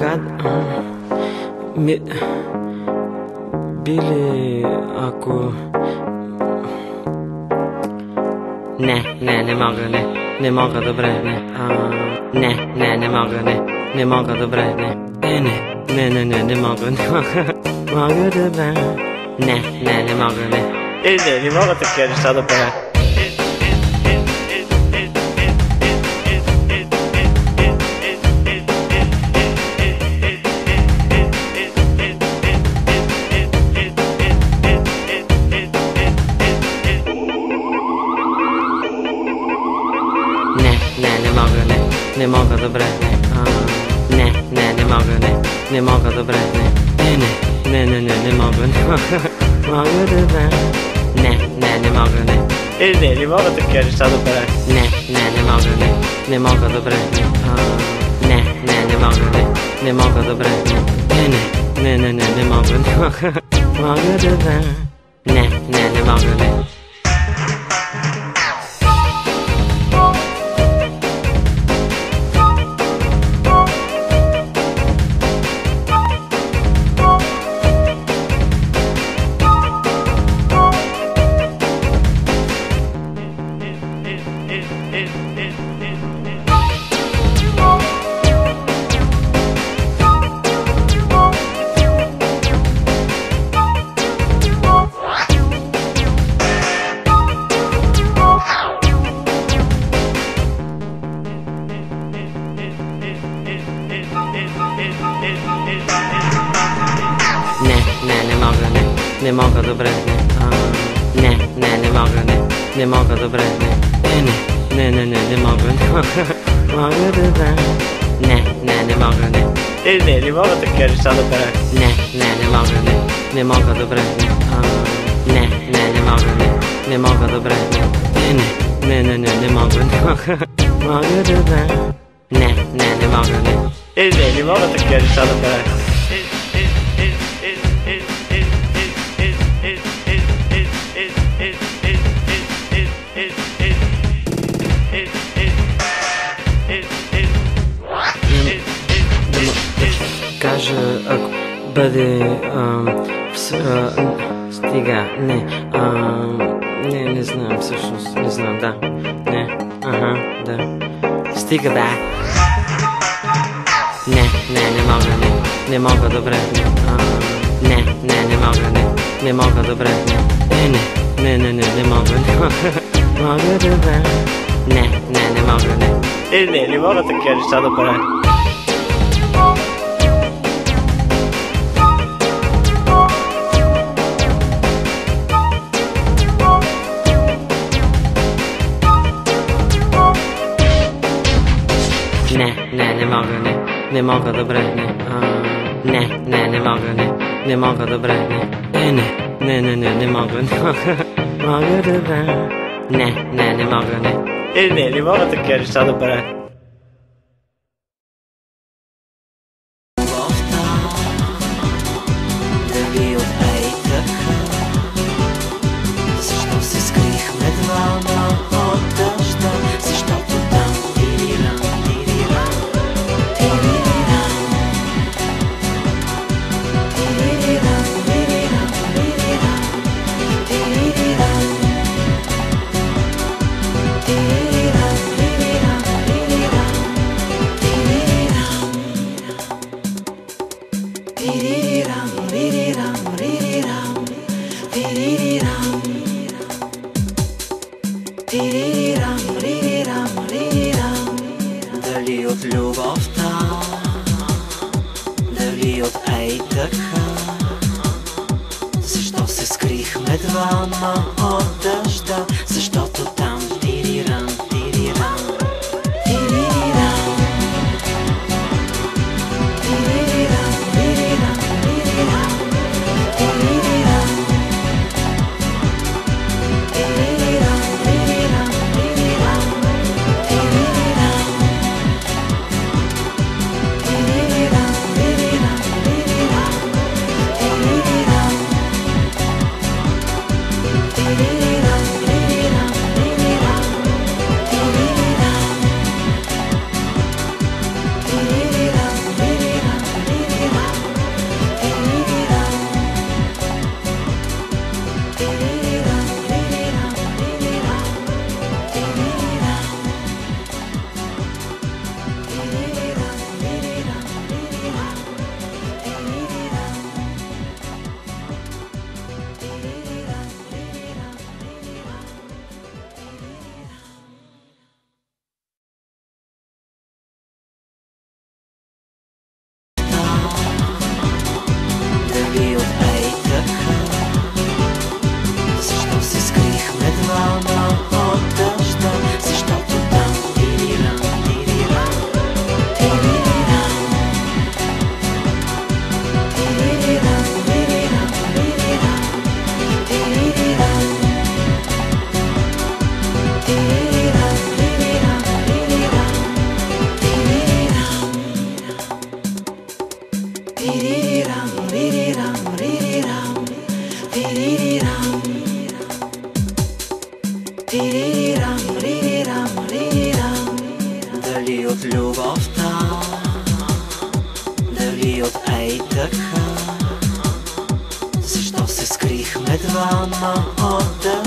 Кога... Били, ако... Не мога, не мога, добре, не мога, не мога, добре, не мога, мога, добре, не мога, не мога такива неща да правя. Не мога, добре, не мога, не мога, добре, не мога, мога, добре, не мога, не мога такива неща да правя. Не мога, не мога, добре, не мога, не мога, добре, не мога, мога, добре, не мога, не мога, добре, не мога, не мога, добре, не мога, мога, добре, не мога, не мога такива неща да правя. Не мога, не мога, добре, не мога, не мога, добре, не мога, мога, добре, не мога, не мога такива неща да правя. Кажа, ако бъде стига, не знам всъщност, не знам, да, да, стига, да, не мога, не мога, добре, не мога, не мога, добре, не мога, мога, добре, не мога, не мога такива неща да правя. Не мога, добре, не мога, не мога, добре, не мога, мога, добре, не мога, не мога такива неща да правя. Дали от любовта, дали от ей така, защо се скрихме двама от дъжда, защото там тирирам, тирирам, тирирам, тирирам, тирирам, тирирам, тирирам, тирирам, тирирам, тирирам, тирирам. Тирирам, ририрам, рирам. Дали от любовта, дали от ей така? Защо се скрихме двама от